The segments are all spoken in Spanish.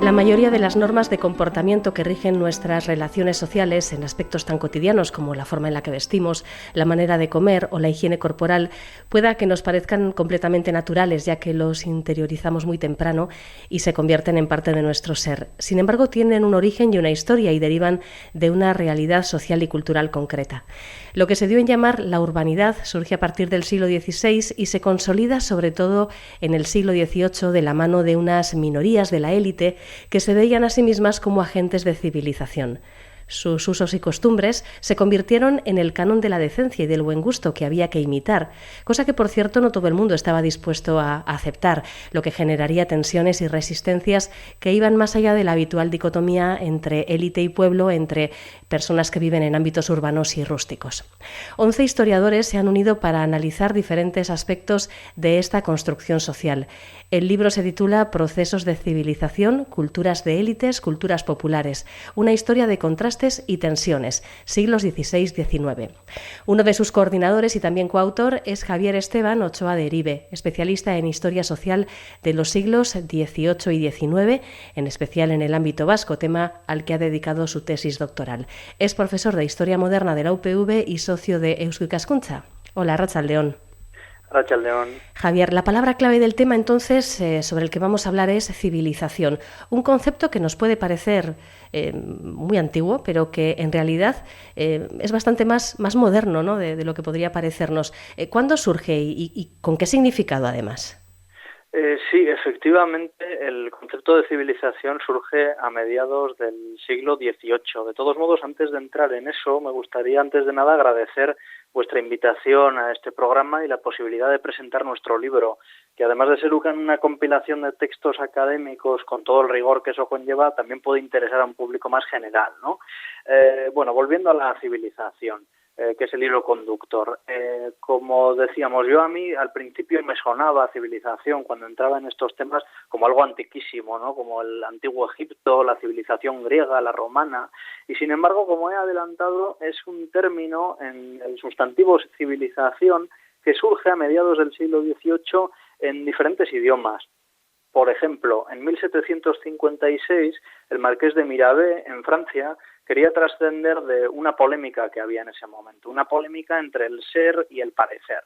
La mayoría de las normas de comportamiento que rigen nuestras relaciones sociales en aspectos tan cotidianos como la forma en la que vestimos, la manera de comer o la higiene corporal, pueda que nos parezcan completamente naturales, ya que los interiorizamos muy temprano y se convierten en parte de nuestro ser. Sin embargo, tienen un origen y una historia y derivan de una realidad social y cultural concreta. Lo que se dio en llamar la urbanidad surge a partir del siglo XVI y se consolida sobre todo en el siglo XVIII de la mano de unas minorías de la élite que se veían a sí mismas como agentes de civilización. Sus usos y costumbres se convirtieron en el canon de la decencia y del buen gusto que había que imitar, cosa que, por cierto, no todo el mundo estaba dispuesto a aceptar, lo que generaría tensiones y resistencias que iban más allá de la habitual dicotomía entre élite y pueblo, entre personas que viven en ámbitos urbanos y rústicos. 11 historiadores se han unido para analizar diferentes aspectos de esta construcción social. El libro se titula Procesos de civilización, culturas de élites, culturas populares, una historia de contrastes y tensiones, siglos XVI-XIX. Uno de sus coordinadores y también coautor es Javier Esteban Ochoa de Eribe, especialista en historia social de los siglos XVIII y XIX, en especial en el ámbito vasco, tema al que ha dedicado su tesis doctoral. Es profesor de Historia Moderna de la UPV y socio de Eusko Ikaskuntza. Hola, Arratsaldeon. Arratsaldeon. Javier, la palabra clave del tema entonces sobre el que vamos a hablar es civilización, un concepto que nos puede parecer muy antiguo, pero que en realidad es bastante más moderno, ¿no?, de lo que podría parecernos. ¿Cuándo surge y con qué significado además? Sí, efectivamente, el concepto de civilización surge a mediados del siglo XVIII. De todos modos, antes de entrar en eso, me gustaría, antes de nada, agradecer vuestra invitación a este programa y la posibilidad de presentar nuestro libro, que además de ser una compilación de textos académicos con todo el rigor que eso conlleva, también puede interesar a un público más general, ¿no? Bueno, volviendo a la civilización, que es el hilo conductor. Como decíamos, yo a mí al principio me sonaba civilización cuando entraba en estos temas como algo antiquísimo, ¿no?, como el antiguo Egipto, la civilización griega, la romana, y sin embargo, como he adelantado, es un término en el sustantivo civilización que surge a mediados del siglo XVIII en diferentes idiomas. Por ejemplo, en 1756, el marqués de Mirabeau, en Francia, quería trascender de una polémica que había en ese momento, una polémica entre el ser y el parecer.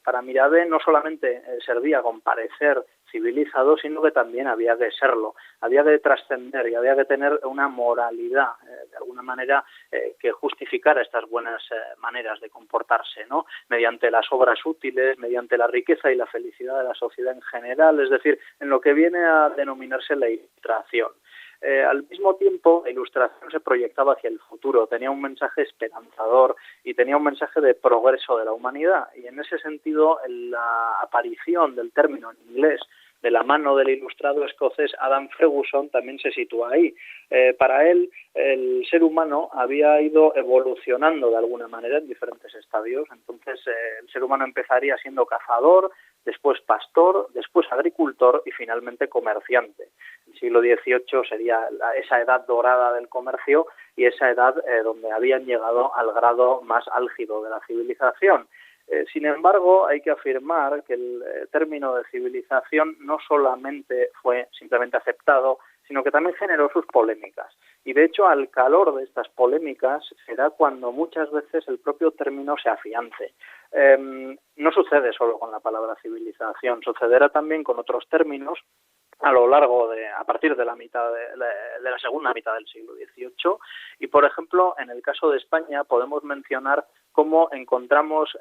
Para Mirabeau no solamente servía con parecer civilizado, sino que también había que serlo, había que trascender y había que tener una moralidad, de alguna manera, que justificara estas buenas maneras de comportarse, ¿no?, mediante las obras útiles, mediante la riqueza y la felicidad de la sociedad en general, es decir, en lo que viene a denominarse la ilustración. Al mismo tiempo, la ilustración se proyectaba hacia el futuro, tenía un mensaje esperanzador y tenía un mensaje de progreso de la humanidad. Y en ese sentido, la aparición del término en inglés de la mano del ilustrado escocés Adam Ferguson también se sitúa ahí. Para él, el ser humano había ido evolucionando de alguna manera en diferentes estadios. Entonces, el ser humano empezaría siendo cazador, después pastor, después agricultor y finalmente comerciante. El siglo XVIII sería esa edad dorada del comercio y esa edad donde habían llegado al grado más álgido de la civilización. Sin embargo, hay que afirmar que el término de civilización no solamente fue simplemente aceptado, sino que también generó sus polémicas. Y de hecho, al calor de estas polémicas será cuando muchas veces el propio término se afiance. No sucede solo con la palabra civilización, sucederá también con otros términos a partir de la segunda mitad del siglo XVIII, y por ejemplo, en el caso de España podemos mencionar cómo encontramos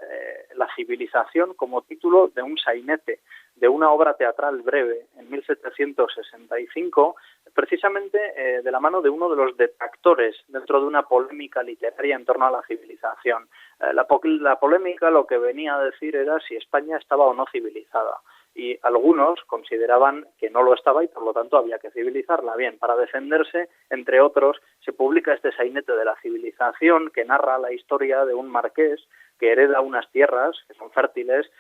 la civilización como título de un sainete, de una obra teatral breve, en 1765, precisamente de la mano de uno de los detractores dentro de una polémica literaria en torno a la civilización. La polémica lo que venía a decir era si España estaba o no civilizada, y algunos consideraban que no lo estaba y por lo tanto había que civilizarla. Bien, para defenderse, entre otros, se publica este sainete de la civilización que narra la historia de un marqués que hereda unas tierras que son fértiles,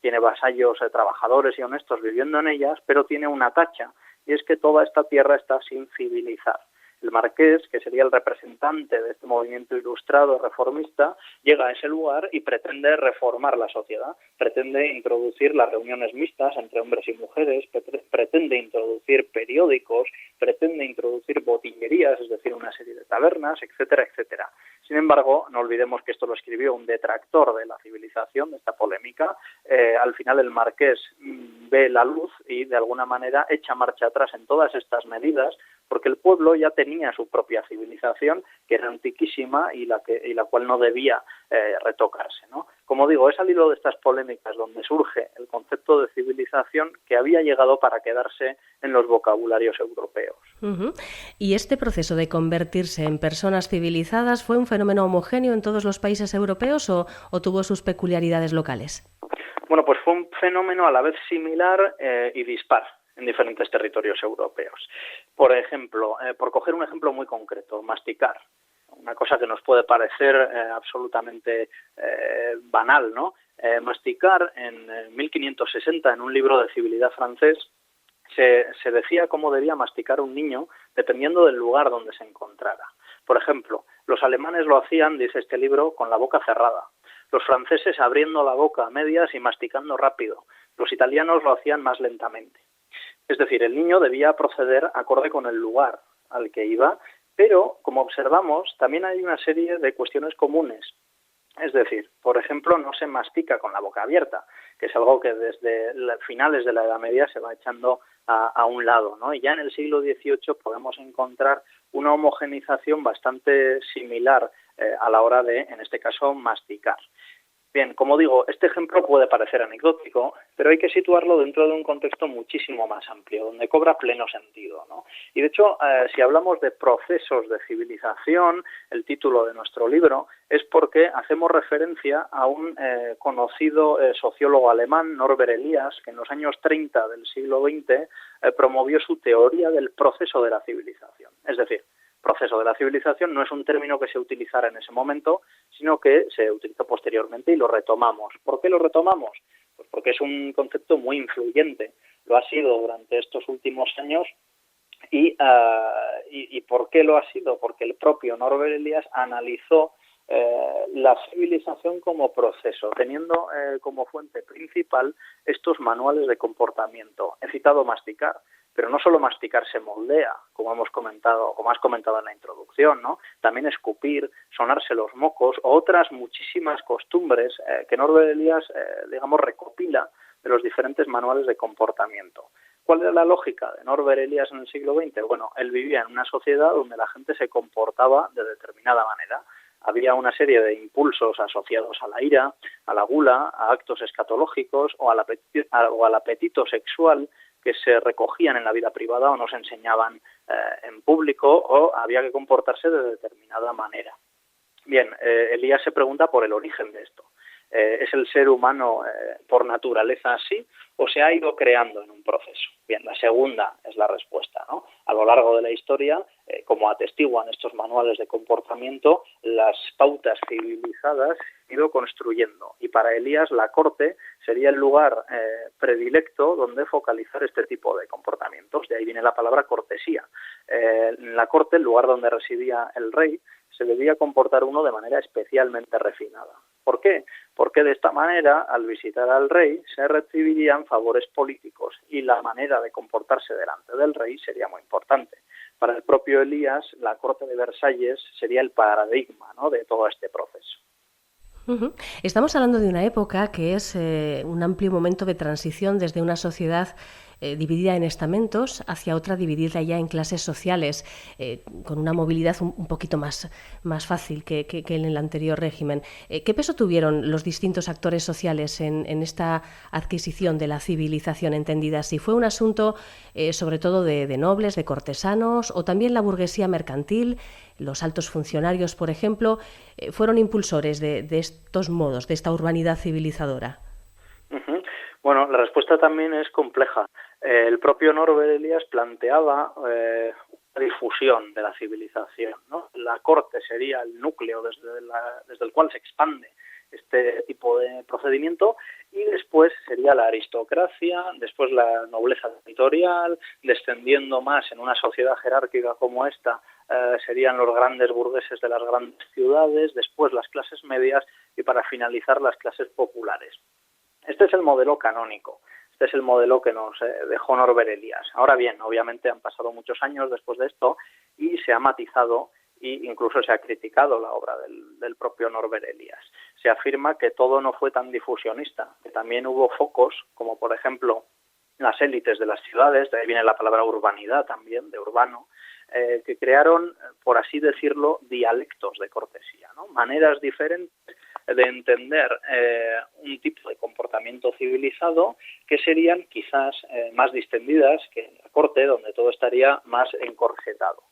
tiene vasallos trabajadores y honestos viviendo en ellas, pero tiene una tacha, y es que toda esta tierra está sin civilizar. El marqués, que sería el representante de este movimiento ilustrado reformista, llega a ese lugar y pretende reformar la sociedad, pretende introducir las reuniones mixtas entre hombres y mujeres, pretende introducir periódicos, pretende introducir botillerías, es decir, una serie de tabernas, etcétera, etcétera. Sin embargo, no olvidemos que esto lo escribió un detractor de la civilización, de esta polémica. Al final el marqués ve la luz y de alguna manera echa marcha atrás en todas estas medidas, porque el pueblo ya tenía su propia civilización, que era antiquísima y la cual no debía retocarse, ¿no? Como digo, es al hilo de estas polémicas donde surge el concepto de civilización, que había llegado para quedarse en los vocabularios europeos. Uh-huh. ¿Y este proceso de convertirse en personas civilizadas fue un fenómeno homogéneo en todos los países europeos o tuvo sus peculiaridades locales? Bueno, pues fue un fenómeno a la vez similar y dispar en diferentes territorios europeos. Por ejemplo, por coger un ejemplo muy concreto, masticar. Una cosa que nos puede parecer absolutamente banal, ¿no? Masticar en 1560, en un libro de civilidad francés, se decía cómo debía masticar un niño dependiendo del lugar donde se encontrara. Por ejemplo, los alemanes lo hacían, dice este libro, con la boca cerrada. Los franceses abriendo la boca a medias y masticando rápido. Los italianos lo hacían más lentamente. Es decir, el niño debía proceder acorde con el lugar al que iba, pero, como observamos, también hay una serie de cuestiones comunes. Es decir, por ejemplo, no se mastica con la boca abierta, que es algo que desde finales de la Edad Media se va echando a un lado, ¿no? Y ya en el siglo XVIII podemos encontrar una homogenización bastante similar a la hora de, en este caso, masticar. Bien, como digo, este ejemplo puede parecer anecdótico, pero hay que situarlo dentro de un contexto muchísimo más amplio, donde cobra pleno sentido, ¿no? Y de hecho, si hablamos de procesos de civilización, el título de nuestro libro, es porque hacemos referencia a un conocido sociólogo alemán, Norbert Elias, que en los años 30 del siglo XX promovió su teoría del proceso de la civilización. Es decir, proceso de la civilización no es un término que se utilizara en ese momento, sino que se utilizó posteriormente y lo retomamos. ¿Por qué lo retomamos? Pues porque es un concepto muy influyente. Lo ha sido durante estos últimos años. ¿Y por qué lo ha sido? Porque el propio Norbert Elias analizó la civilización como proceso, teniendo como fuente principal estos manuales de comportamiento. He citado masticar, pero no solo masticar se moldea, como has comentado en la introducción, ¿no? También escupir, sonarse los mocos, o otras muchísimas costumbres que Norbert Elias, recopila de los diferentes manuales de comportamiento. ¿Cuál era la lógica de Norbert Elias en el siglo XX? Bueno, él vivía en una sociedad donde la gente se comportaba de determinada manera. Había una serie de impulsos asociados a la ira, a la gula, a actos escatológicos o al apetito sexual que se recogían en la vida privada o no se enseñaban en público, o había que comportarse de determinada manera. Bien, Elías se pregunta por el origen de esto. ¿Es el ser humano por naturaleza así o se ha ido creando en un proceso? Bien, la segunda es la respuesta, ¿no? A lo largo de la historia, como atestiguan estos manuales de comportamiento, las pautas civilizadas se han ido construyendo, y para Elías la corte sería el lugar predilecto donde focalizar este tipo de comportamientos. De ahí viene la palabra cortesía. En la corte, el lugar donde residía el rey, se debía comportar uno de manera especialmente refinada. ¿Por qué? Porque de esta manera, al visitar al rey, se recibirían favores políticos y la manera de comportarse delante del rey sería muy importante. Para el propio Elías, la corte de Versalles sería el paradigma, ¿no?, de todo este proceso. Uh-huh. Estamos hablando de una época que es un amplio momento de transición desde una sociedad dividida en estamentos hacia otra dividida ya en clases sociales, con una movilidad un poquito más fácil que en el anterior régimen. ¿Qué peso tuvieron los distintos actores sociales en esta adquisición de la civilización entendida así? ¿Fue un asunto sobre todo de nobles, de cortesanos, o también la burguesía mercantil? Los altos funcionarios, por ejemplo, fueron impulsores de estos modos, de esta urbanidad civilizadora. Uh-huh. Bueno, la respuesta también es compleja. El propio Norbert Elias planteaba una difusión de la civilización, ¿no? La corte sería el núcleo desde el cual se expande este tipo de procedimiento, y después sería la aristocracia, después la nobleza territorial, descendiendo más en una sociedad jerárquica como esta, serían los grandes burgueses de las grandes ciudades, después las clases medias y para finalizar las clases populares. Este es el modelo canónico. Este es el modelo que nos dejó Norbert Elias. Ahora bien, obviamente han pasado muchos años después de esto y se ha matizado e incluso se ha criticado la obra del propio Norbert Elias. Se afirma que todo no fue tan difusionista, que también hubo focos, como por ejemplo las élites de las ciudades, de ahí viene la palabra urbanidad también, de urbano, que crearon, por así decirlo, dialectos de cortesía, ¿no? Maneras diferentes de entender un tipo de comportamiento civilizado que serían quizás más distendidas que en la corte, donde todo estaría más encorsetado.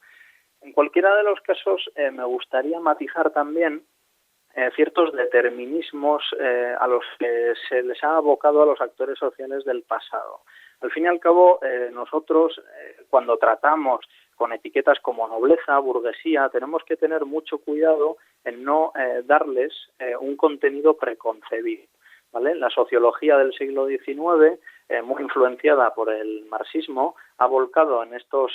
En cualquiera de los casos me gustaría matizar también ciertos determinismos a los que se les ha abocado a los actores sociales del pasado. Al fin y al cabo, nosotros cuando tratamos con etiquetas como nobleza, burguesía, tenemos que tener mucho cuidado en no darles un contenido preconcebido, ¿vale? La sociología del siglo XIX, muy influenciada por el marxismo, ha volcado en estas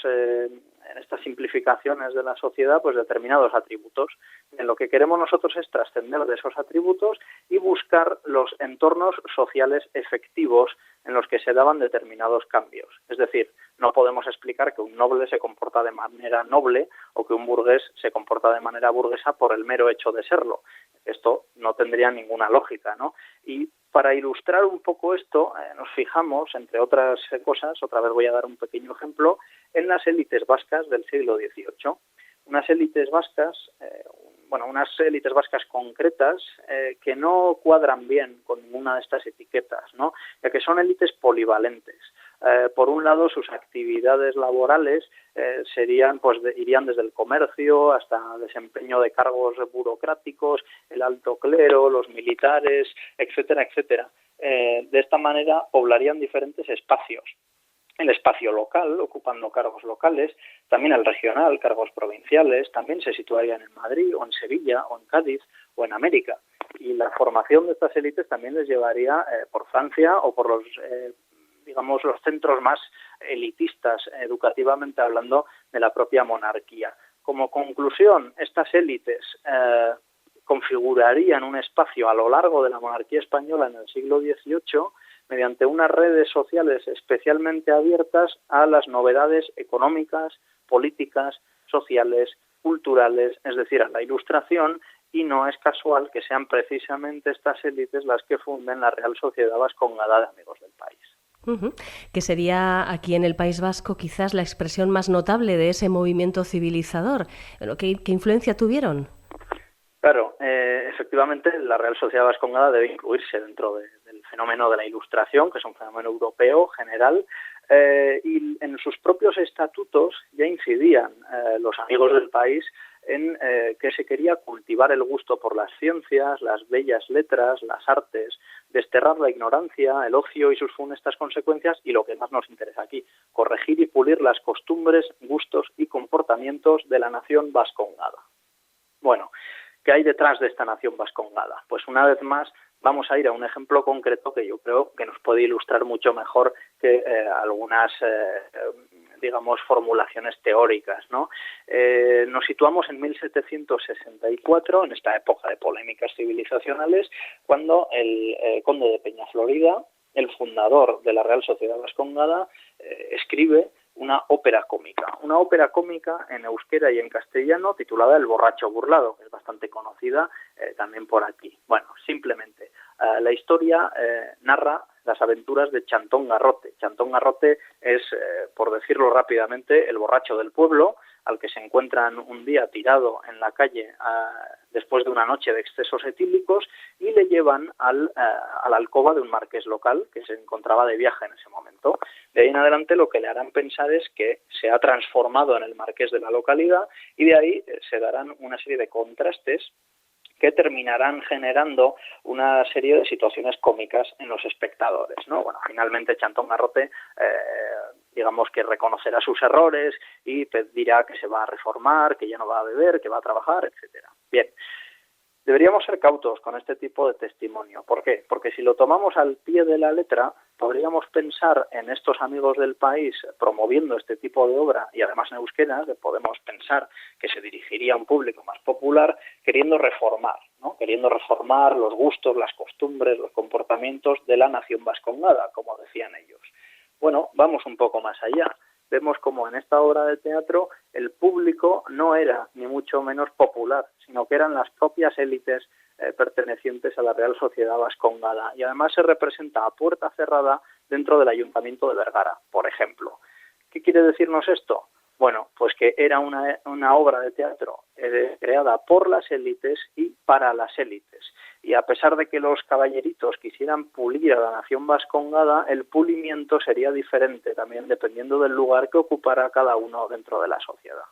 simplificaciones de la sociedad pues determinados atributos. En lo que queremos nosotros es trascender de esos atributos y buscar los entornos sociales efectivos en los que se daban determinados cambios. Es decir, no podemos explicar que un noble se comporta de manera noble o que un burgués se comporta de manera burguesa por el mero hecho de serlo. Esto no tendría ninguna lógica, ¿no? Y para ilustrar un poco esto, nos fijamos, entre otras cosas, otra vez voy a dar un pequeño ejemplo, en las élites vascas del siglo XVIII. Unas élites vascas, unas élites vascas concretas que no cuadran bien con ninguna de estas etiquetas, ¿no? Ya que son élites polivalentes. Por un lado, sus actividades laborales irían desde el comercio hasta desempeño de cargos burocráticos, el alto clero, los militares, etcétera, etcétera. De esta manera poblarían diferentes espacios. El espacio local, ocupando cargos locales, también el regional, cargos provinciales, también se situarían en Madrid o en Sevilla o en Cádiz o en América. Y la formación de estas élites también les llevaría por Francia o por los centros más elitistas, educativamente hablando, de la propia monarquía. Como conclusión, estas élites configurarían un espacio a lo largo de la monarquía española en el siglo XVIII mediante unas redes sociales especialmente abiertas a las novedades económicas, políticas, sociales, culturales, es decir, a la Ilustración, y no es casual que sean precisamente estas élites las que funden la Real Sociedad Vascongada de Amigos del País. Que sería aquí en el País Vasco quizás la expresión más notable de ese movimiento civilizador. ¿Qué influencia tuvieron? Claro, efectivamente la Real Sociedad Vascongada debe incluirse dentro del fenómeno de la Ilustración, que es un fenómeno europeo general, y en sus propios estatutos ya incidían los amigos del país en que se quería cultivar el gusto por las ciencias, las bellas letras, las artes, desterrar la ignorancia, el ocio y sus funestas consecuencias, y lo que más nos interesa aquí, corregir y pulir las costumbres, gustos y comportamientos de la nación vascongada. Bueno, ¿qué hay detrás de esta nación vascongada? Pues una vez más vamos a ir a un ejemplo concreto que yo creo que nos puede ilustrar mucho mejor que algunas formulaciones teóricas, ¿no? Nos situamos en 1764, en esta época de polémicas civilizacionales, cuando el conde de Peñaflorida, el fundador de la Real Sociedad Vascongada, escribe una ópera cómica en euskera y en castellano titulada El borracho burlado, que es bastante conocida también por aquí. Bueno, simplemente la historia narra las aventuras de Chantón Garrote. Chantón Garrote es, por decirlo rápidamente, el borracho del pueblo, al que se encuentran un día tirado en la calle después de una noche de excesos etílicos y le llevan a la alcoba de un marqués local que se encontraba de viaje en ese momento. De ahí en adelante lo que le harán pensar es que se ha transformado en el marqués de la localidad y de ahí se darán una serie de contrastes que terminarán generando una serie de situaciones cómicas en los espectadores, ¿no? Bueno, finalmente Chantón Garrote que reconocerá sus errores y dirá que se va a reformar, que ya no va a beber, que va a trabajar, etcétera. Bien, Deberíamos ser cautos con este tipo de testimonio. ¿Por qué? Porque si lo tomamos al pie de la letra, podríamos pensar en estos amigos del país promoviendo este tipo de obra, y además en euskera, podemos pensar que se dirigiría a un público más popular, queriendo reformar, ¿no? Queriendo reformar los gustos, las costumbres, los comportamientos de la nación vascongada, como decían ellos. Bueno, vamos un poco más allá. Vemos como en esta obra de teatro el público no era ni mucho menos popular, sino que eran las propias élites pertenecientes a la Real Sociedad Vascongada, y además se representa a puerta cerrada dentro del Ayuntamiento de Vergara, por ejemplo. ¿Qué quiere decirnos esto? Bueno, pues que era una obra de teatro creada por las élites y para las élites. Y a pesar de que los caballeritos quisieran pulir a la nación vascongada, el pulimiento sería diferente también dependiendo del lugar que ocupara cada uno dentro de la sociedad.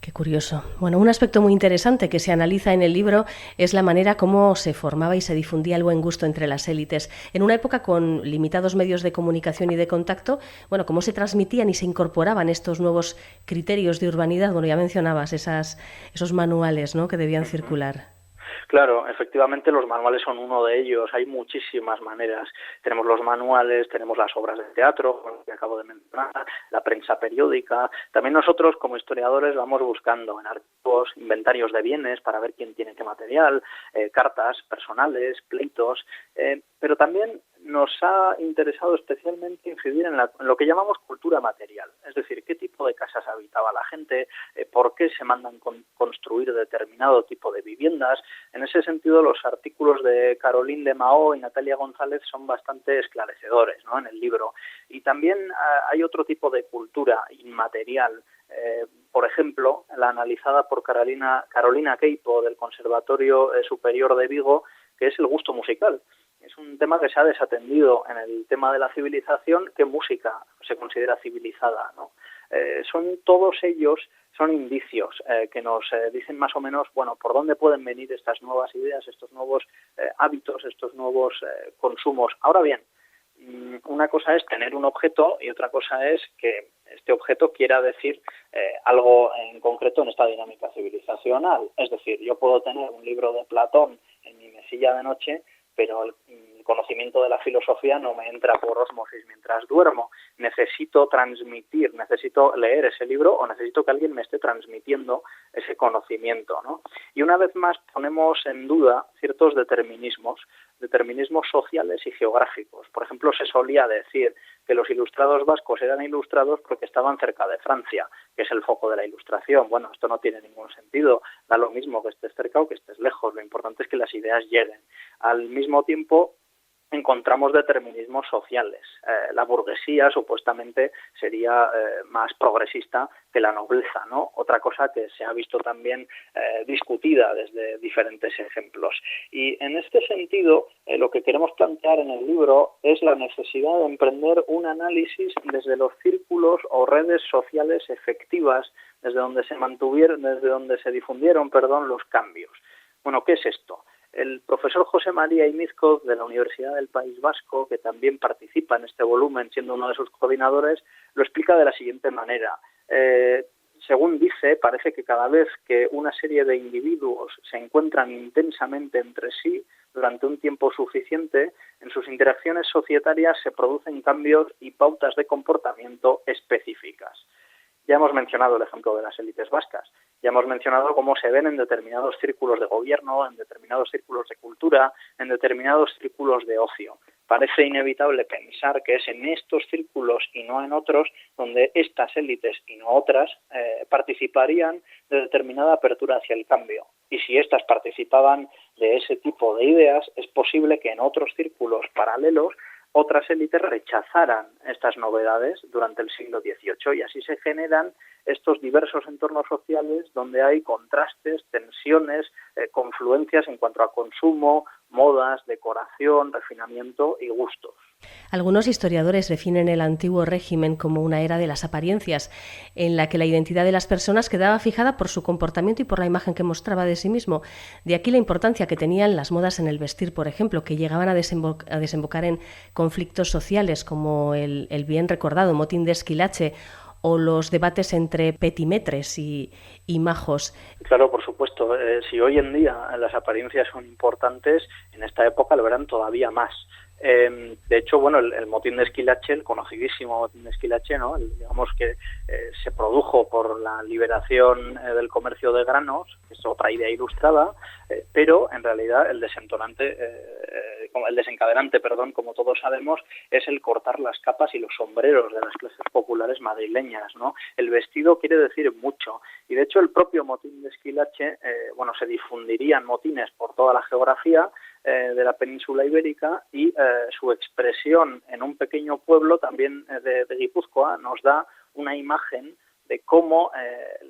Qué curioso. Bueno, un aspecto muy interesante que se analiza en el libro es la manera como se formaba y se difundía el buen gusto entre las élites. En una época con limitados medios de comunicación y de contacto, bueno, cómo se transmitían y se incorporaban estos nuevos criterios de urbanidad. Bueno, ya mencionabas esos manuales, ¿no?, que debían circular. Claro, efectivamente los manuales son uno de ellos. Hay muchísimas maneras. Tenemos los manuales, tenemos las obras de teatro, que acabo de mencionar, la prensa periódica. También nosotros, como historiadores, vamos buscando en archivos inventarios de bienes para ver quién tiene qué material, cartas personales, pleitos, pero también nos ha interesado especialmente incidir en lo que llamamos cultura material, es decir, qué tipo de casas habitaba la gente, por qué se mandan construir determinado tipo de viviendas. En ese sentido, los artículos de Caroline de Mao y Natalia González son bastante esclarecedores, ¿no?, en el libro. Y también hay otro tipo de cultura inmaterial. Por ejemplo, la analizada por Carolina Queipo del Conservatorio Superior de Vigo, que es el gusto musical. Es un tema que se ha desatendido en el tema de la civilización. ¿Qué música se considera civilizada, ¿no? Todos ellos son indicios que nos dicen más o menos, bueno, por dónde pueden venir estas nuevas ideas, estos nuevos hábitos, estos nuevos consumos. Ahora bien, una cosa es tener un objeto y otra cosa es que este objeto quiera decir algo en concreto en esta dinámica civilizacional. Es decir, yo puedo tener un libro de Platón en mi mesilla de noche, pero el conocimiento de la filosofía no me entra por ósmosis mientras duermo. Necesito transmitir, necesito leer ese libro o necesito que alguien me esté transmitiendo ese conocimiento, ¿no? Y una vez más ponemos en duda ciertos determinismos sociales y geográficos. Por ejemplo, se solía decir que los ilustrados vascos eran ilustrados porque estaban cerca de Francia, que es el foco de la Ilustración. Bueno, esto no tiene ningún sentido. Da lo mismo que estés cerca o que estés lejos. Lo importante es que las ideas lleguen. Al mismo tiempo, encontramos determinismos sociales. La burguesía supuestamente sería más progresista que la nobleza, ¿no? Otra cosa que se ha visto también discutida desde diferentes ejemplos. Y en este sentido, lo que queremos plantear en el libro es la necesidad de emprender un análisis desde los círculos o redes sociales efectivas, desde donde se difundieron los cambios. Bueno, ¿qué es esto? El profesor José María Imizcoz, de la Universidad del País Vasco, que también participa en este volumen, siendo uno de sus coordinadores, lo explica de la siguiente manera. Según dice, parece que cada vez que una serie de individuos se encuentran intensamente entre sí durante un tiempo suficiente, en sus interacciones societarias se producen cambios y pautas de comportamiento específicas. Ya hemos mencionado el ejemplo de las élites vascas. Ya hemos mencionado cómo se ven en determinados círculos de gobierno, en determinados círculos de cultura, en determinados círculos de ocio. Parece inevitable pensar que es en estos círculos y no en otros donde estas élites y no otras participarían de determinada apertura hacia el cambio. Y si éstas participaban de ese tipo de ideas, es posible que en otros círculos paralelos otras élites rechazaran estas novedades durante el siglo XVIII, y así se generan estos diversos entornos sociales donde hay contrastes, tensiones, confluencias en cuanto a consumo, modas, decoración, refinamiento y gustos. Algunos historiadores definen el antiguo régimen como una era de las apariencias, en la que la identidad de las personas quedaba fijada por su comportamiento y por la imagen que mostraba de sí mismo. De aquí la importancia que tenían las modas en el vestir, por ejemplo, que llegaban a desembocar en conflictos sociales como el bien recordado motín de Esquilache, o los debates entre petimetres y majos. Claro, por supuesto. Si hoy en día las apariencias son importantes, en esta época lo eran todavía más. De hecho, bueno, el motín de Esquilache, el conocidísimo motín de Esquilache, ¿no? Digamos que se produjo por la liberación del comercio de granos, que es otra idea ilustrada, pero en realidad el desencadenante, como todos sabemos, es el cortar las capas y los sombreros de las clases populares madrileñas, ¿no? El vestido quiere decir mucho, y de hecho el propio motín de Esquilache, se difundirían motines por toda la geografía de la península ibérica, y su expresión en un pequeño pueblo también de Guipúzcoa nos da una imagen de cómo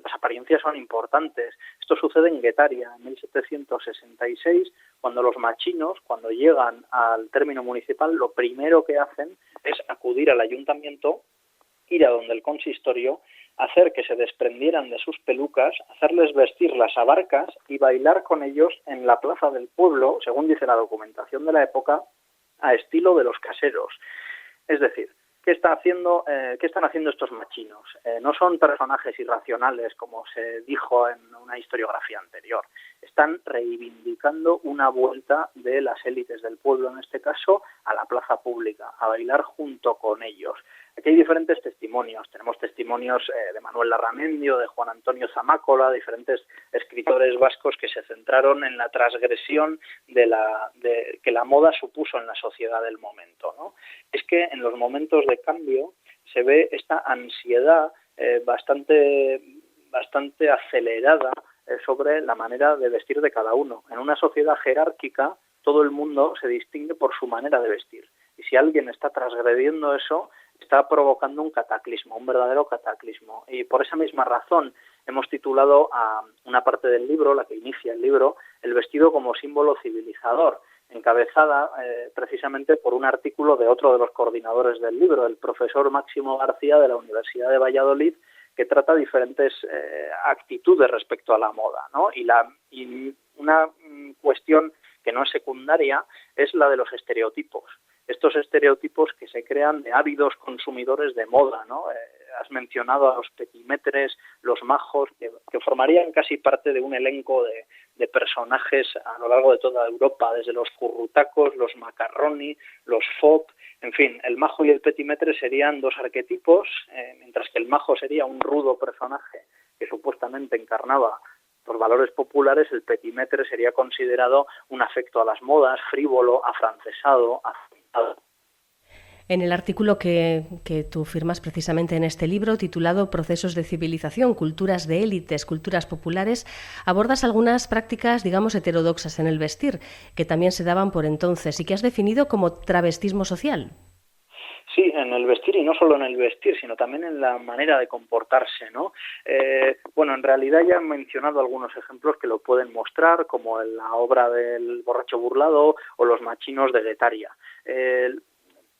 las apariencias son importantes. Esto sucede en Guetaria, en 1766, cuando los machinos, cuando llegan al término municipal, lo primero que hacen es acudir al ayuntamiento, ir a donde el consistorio, hacer que se desprendieran de sus pelucas, hacerles vestir las abarcas y bailar con ellos en la plaza del pueblo, según dice la documentación de la época, a estilo de los caseros. Es decir, ¿qué están haciendo estos machinos? No son personajes irracionales, como se dijo en una historiografía anterior. Están reivindicando una vuelta de las élites del pueblo, en este caso, a la plaza pública, a bailar junto con ellos. Aquí hay diferentes testimonios. Tenemos testimonios de Manuel Larramendio, de Juan Antonio Zamácola, diferentes escritores vascos que se centraron en la transgresión que la moda supuso en la sociedad del momento, ¿no? Es que en los momentos de cambio se ve esta ansiedad bastante acelerada sobre la manera de vestir de cada uno. En una sociedad jerárquica, todo el mundo se distingue por su manera de vestir. Y si alguien está transgrediendo eso, está provocando un cataclismo, un verdadero cataclismo. Y por esa misma razón hemos titulado a una parte del libro, la que inicia el libro, El vestido como símbolo civilizador, encabezada precisamente por un artículo de otro de los coordinadores del libro, el profesor Máximo García de la Universidad de Valladolid, que trata diferentes actitudes respecto a la moda, ¿no? Y una cuestión que no es secundaria es la de los estereotipos. Estos estereotipos que se crean de ávidos consumidores de moda, ¿no? Has mencionado a los petimetres, los majos, que formarían casi parte de un elenco de personajes a lo largo de toda Europa, desde los currutacos, los macarroni, los fop, en fin, el majo y el petimetre serían dos arquetipos, mientras que el majo sería un rudo personaje que supuestamente encarnaba los valores populares. El petimetre sería considerado un afecto a las modas, frívolo, afrancesado, afeitado. En el artículo que tú firmas precisamente en este libro, titulado Procesos de civilización, culturas de élites, culturas populares, abordas algunas prácticas, digamos, heterodoxas en el vestir, que también se daban por entonces y que has definido como travestismo social. Sí, en el vestir, y no solo en el vestir, sino también en la manera de comportarse, ¿no? En realidad ya he mencionado algunos ejemplos que lo pueden mostrar, como en la obra del Borracho Burlado o los machinos de Guetaria.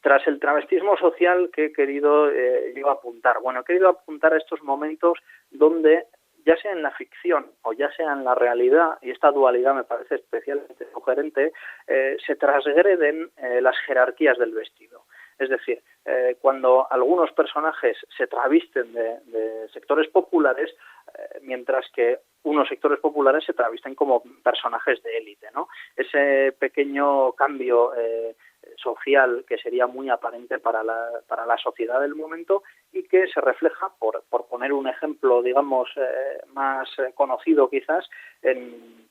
Tras el travestismo social que he querido yo apuntar. Bueno, he querido apuntar a estos momentos donde, ya sea en la ficción o ya sea en la realidad, y esta dualidad me parece especialmente sugerente, se transgreden las jerarquías del vestido. Es decir, cuando algunos personajes se travisten de sectores populares, mientras que unos sectores populares se travisten como personajes de élite, ¿no? Ese pequeño cambio social que sería muy aparente para la sociedad del momento y que se refleja, por poner un ejemplo, digamos, más conocido quizás,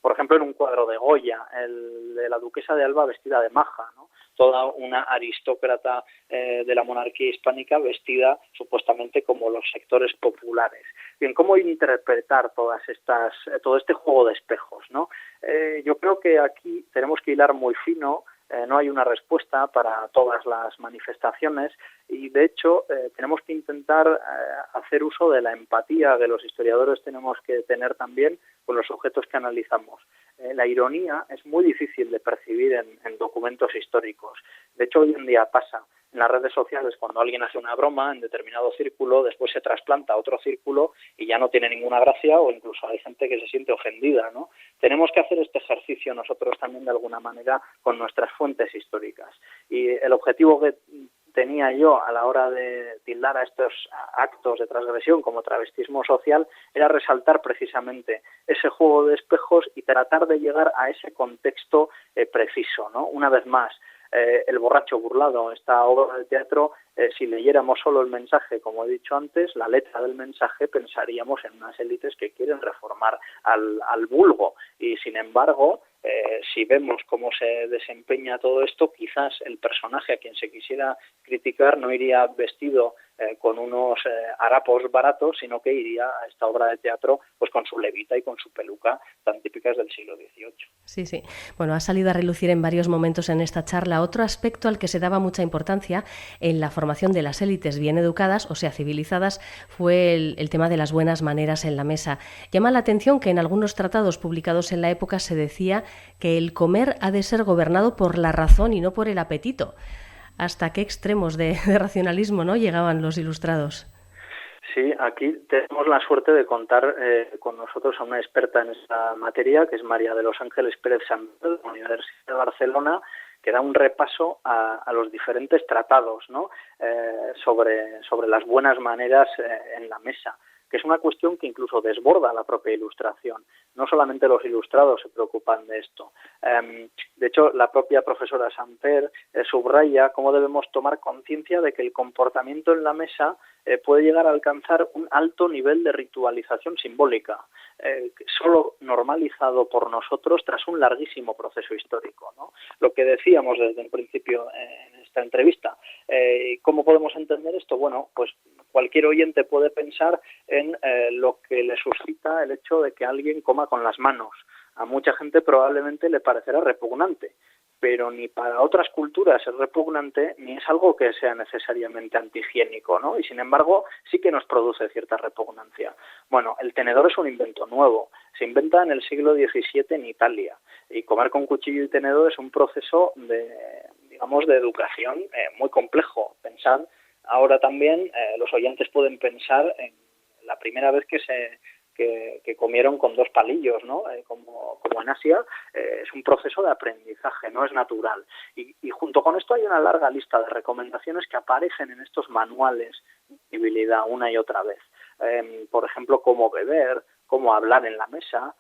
por ejemplo, en un cuadro de Goya, el de la duquesa de Alba vestida de maja, ¿no? Toda una aristócrata de la monarquía hispánica vestida supuestamente como los sectores populares. Bien, ¿cómo interpretar todo este juego de espejos, ¿no? Yo creo que aquí tenemos que hilar muy fino. No hay una respuesta para todas las manifestaciones y, de hecho, tenemos que intentar hacer uso de la empatía que los historiadores tenemos que tener también con los objetos que analizamos. La ironía es muy difícil de percibir en documentos históricos. De hecho, hoy en día pasa en las redes sociales, cuando alguien hace una broma en determinado círculo, después se trasplanta a otro círculo y ya no tiene ninguna gracia, o incluso hay gente que se siente ofendida, ¿no? Tenemos que hacer este ejercicio nosotros también de alguna manera con nuestras fuentes históricas. Y el objetivo que tenía yo a la hora de tildar a estos actos de transgresión como travestismo social era resaltar precisamente ese juego de espejos y tratar de llegar a ese contexto preciso, ¿no? Una vez más, El borracho burlado, esta obra de teatro, si leyéramos solo el mensaje, como he dicho antes, la letra del mensaje, pensaríamos en unas élites que quieren reformar al vulgo, y sin embargo, si vemos cómo se desempeña todo esto, quizás el personaje a quien se quisiera criticar no iría vestido con unos harapos baratos, sino que iría a esta obra de teatro pues con su levita y con su peluca tan típicas del siglo XVIII. Sí, sí. Bueno, ha salido a relucir en varios momentos en esta charla otro aspecto al que se daba mucha importancia en la formación de las élites bien educadas, o sea, civilizadas, fue el tema de las buenas maneras en la mesa. Llama la atención que en algunos tratados publicados en la época se decía que el comer ha de ser gobernado por la razón y no por el apetito. ¿Hasta qué extremos de racionalismo, ¿no?, llegaban los ilustrados? Sí, aquí tenemos la suerte de contar con nosotros a una experta en esta materia, que es María de los Ángeles Pérez Samuel, de la Universidad de Barcelona, que da un repaso a los diferentes tratados, ¿no?, sobre las buenas maneras en la mesa, que es una cuestión que incluso desborda la propia Ilustración. No solamente los ilustrados se preocupan de esto. De hecho, la propia profesora Samper subraya cómo debemos tomar conciencia de que el comportamiento en la mesa puede llegar a alcanzar un alto nivel de ritualización simbólica, solo normalizado por nosotros tras un larguísimo proceso histórico, ¿no? Lo que decíamos desde el principio en esta entrevista. ¿Cómo podemos entender esto? Bueno, pues cualquier oyente puede pensar en lo que le suscita el hecho de que alguien coma con las manos. A mucha gente probablemente le parecerá repugnante, pero ni para otras culturas es repugnante ni es algo que sea necesariamente antihigiénico, ¿no? Y sin embargo sí que nos produce cierta repugnancia. Bueno, el tenedor es un invento nuevo, se inventa en el siglo XVII en Italia, y comer con cuchillo y tenedor es un proceso de educación muy complejo. Pensad, ahora también los oyentes pueden pensar en la primera vez que comieron con dos palillos, ¿no? Como en Asia, es un proceso de aprendizaje, no es natural. Y junto con esto hay una larga lista de recomendaciones que aparecen en estos manuales de civilidad una y otra vez. Por ejemplo, cómo beber, cómo hablar en la mesa,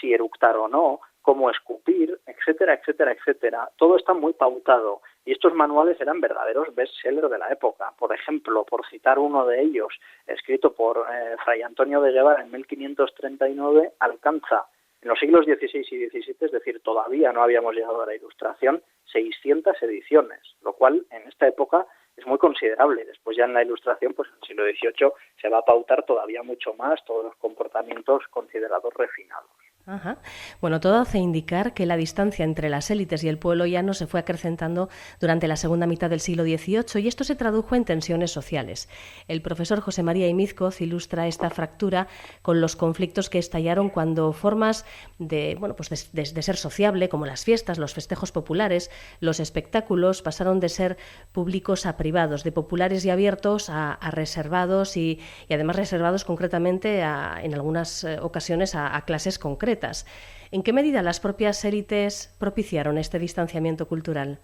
si eructar o no, cómo escupir, etcétera, etcétera, etcétera. Todo está muy pautado y estos manuales eran verdaderos bestsellers de la época. Por ejemplo, por citar uno de ellos, escrito por Fray Antonio de Guevara en 1539, alcanza en los siglos XVI y XVII, es decir, todavía no habíamos llegado a la Ilustración, 600 ediciones, lo cual en esta época es muy considerable. Después ya en la Ilustración, pues en el siglo XVIII se va a pautar todavía mucho más todos los comportamientos considerados refinados. Ajá. Bueno, todo hace indicar que la distancia entre las élites y el pueblo llano se fue acrecentando durante la segunda mitad del siglo XVIII y esto se tradujo en tensiones sociales. El profesor José María Imízcoz ilustra esta fractura con los conflictos que estallaron cuando formas de ser sociable, como las fiestas, los festejos populares, los espectáculos, pasaron de ser públicos a privados, de populares y abiertos a reservados y además reservados concretamente en algunas ocasiones a clases concretas. ¿En qué medida las propias élites propiciaron este distanciamiento cultural?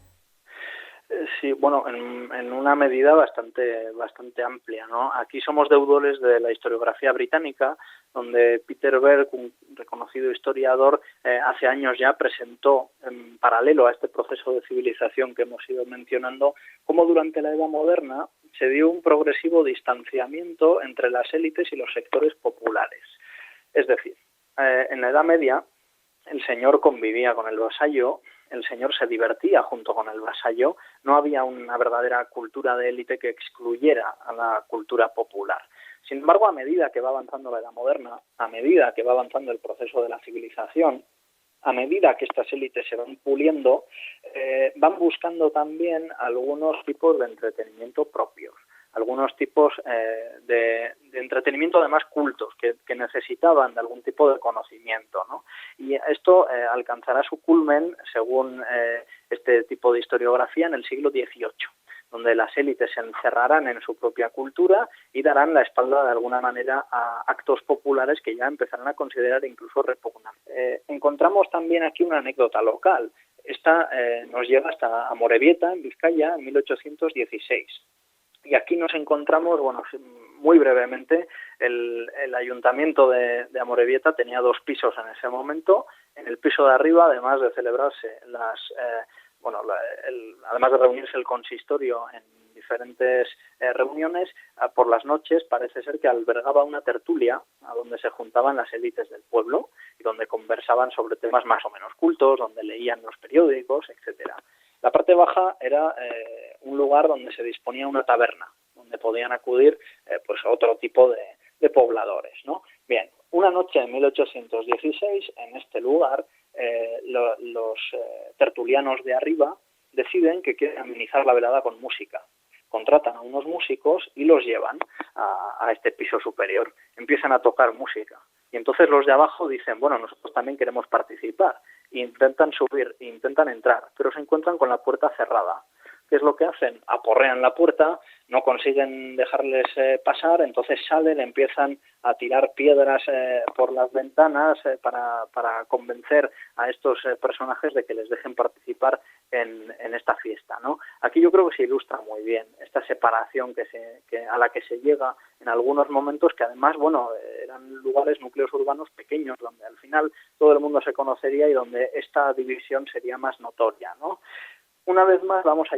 Sí, bueno, en una medida bastante amplia, ¿no? Aquí somos deudores de la historiografía británica, donde Peter Berg, un reconocido historiador, hace años ya presentó, en paralelo a este proceso de civilización que hemos ido mencionando, cómo durante la Edad Moderna se dio un progresivo distanciamiento entre las élites y los sectores populares. Es decir, en la Edad Media el señor convivía con el vasallo, el señor se divertía junto con el vasallo, no había una verdadera cultura de élite que excluyera a la cultura popular. Sin embargo, a medida que va avanzando la Edad Moderna, a medida que va avanzando el proceso de la civilización, a medida que estas élites se van puliendo, van buscando también algunos tipos de entretenimiento propios, algunos tipos de entretenimiento además cultos que necesitaban de algún tipo de conocimiento, ¿no? Y esto alcanzará su culmen, según este tipo de historiografía, en el siglo XVIII. donde las élites se encerrarán en su propia cultura y darán la espalda de alguna manera a actos populares que ya empezarán a considerar incluso repugnantes. Encontramos también aquí una anécdota local. Esta nos lleva hasta Amorebieta, en Vizcaya, en 1816. Y aquí nos encontramos, bueno, muy brevemente, el ayuntamiento de Amorebieta tenía 2 pisos en ese momento. En el piso de arriba, además de celebrarse además de reunirse el consistorio en diferentes reuniones, por las noches parece ser que albergaba una tertulia a donde se juntaban las élites del pueblo y donde conversaban sobre temas más o menos cultos, donde leían los periódicos, etcétera. La parte baja era un lugar donde se disponía una taberna, donde podían acudir pues otro tipo de pobladores, ¿no? Bien, una noche en 1816, en este lugar, los tertulianos de arriba deciden que quieren amenizar la velada con música. Contratan a unos músicos y los llevan a este piso superior. Empiezan a tocar música. Y entonces los de abajo dicen, bueno, nosotros también queremos participar. Intentan subir, intentan entrar, pero se encuentran con la puerta cerrada. ¿Qué es lo que hacen? Aporrean la puerta, no consiguen dejarles pasar, entonces salen, empiezan a tirar piedras por las ventanas para convencer a estos personajes de que les dejen participar en esta fiesta, ¿no? Aquí yo creo que se ilustra muy bien esta separación a la que se llega en algunos momentos, que además, bueno, eran lugares, núcleos urbanos pequeños, donde al final todo el mundo se conocería y donde esta división sería más notoria, ¿no? Una vez más vamos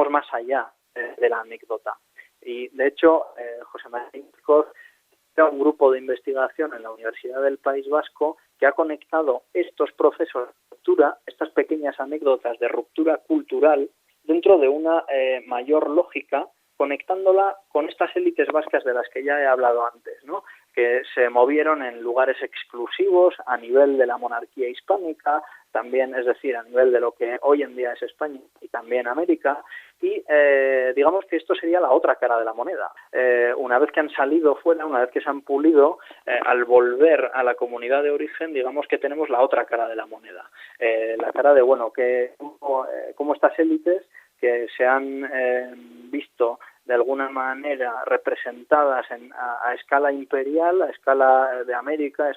más allá de la anécdota. Y de hecho, José María Íñiguez era un grupo de investigación en la Universidad del País Vasco que ha conectado estos procesos de ruptura, estas pequeñas anécdotas de ruptura cultural, dentro de una mayor lógica, conectándola con estas élites vascas de las que ya he hablado antes, ¿no? Que se movieron en lugares exclusivos a nivel de la monarquía hispánica, también, es decir, a nivel de lo que hoy en día es España y también América, y digamos que esto sería la otra cara de la moneda. Una vez que han salido fuera, una vez que se han pulido, al volver a la comunidad de origen, digamos que tenemos la otra cara de la moneda. La cara de, bueno, cómo estas élites que se han visto de alguna manera representadas a escala imperial, a escala de América, a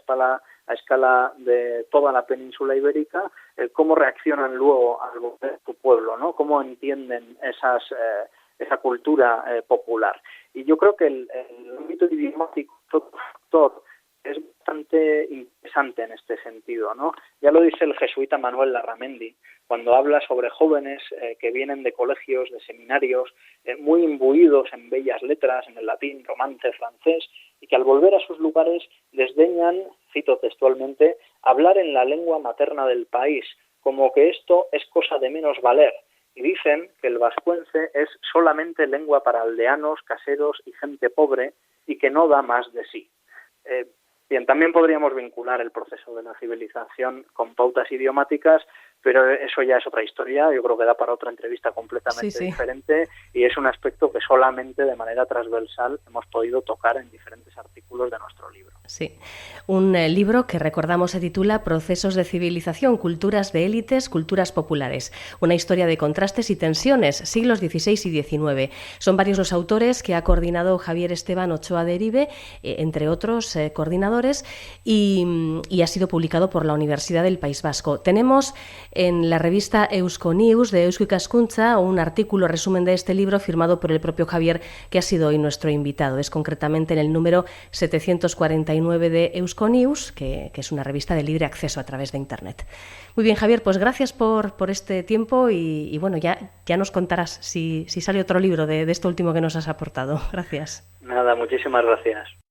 escala de toda la península ibérica, cómo reaccionan luego al volver a su pueblo, ¿no? Cómo entienden esa cultura popular. Y yo creo que el ámbito idiomático es otro factor es bastante interesante en este sentido, ¿no? Ya lo dice el jesuita Manuel Larramendi, cuando habla sobre jóvenes que vienen de colegios, de seminarios, muy imbuidos en bellas letras, en el latín, romance, francés, y que al volver a sus lugares desdeñan, cito textualmente, hablar en la lengua materna del país, como que esto es cosa de menos valer, y dicen que el vascuence es solamente lengua para aldeanos, caseros y gente pobre, y que no da más de sí. Bien, también podríamos vincular el proceso de la civilización con pautas idiomáticas, pero eso ya es otra historia, yo creo que da para otra entrevista completamente diferente, y es un aspecto que solamente de manera transversal hemos podido tocar en diferentes artículos de nuestro libro. Sí, un libro que recordamos se titula Procesos de civilización, culturas de élites, culturas populares, una historia de contrastes y tensiones, siglos XVI y XIX. Son varios los autores que ha coordinado Javier Esteban Ochoa Deribe, entre otros coordinadores, y ha sido publicado por la Universidad del País Vasco. Tenemos en la revista Euskonews de Eusko Ikaskuntza un artículo resumen de este libro firmado por el propio Javier, que ha sido hoy nuestro invitado. Es concretamente en el número 749 de Euskonews, que es una revista de libre acceso a través de Internet. Muy bien, Javier, pues gracias por este tiempo y bueno, ya nos contarás si sale otro libro de esto último que nos has aportado. Gracias. Nada, muchísimas gracias.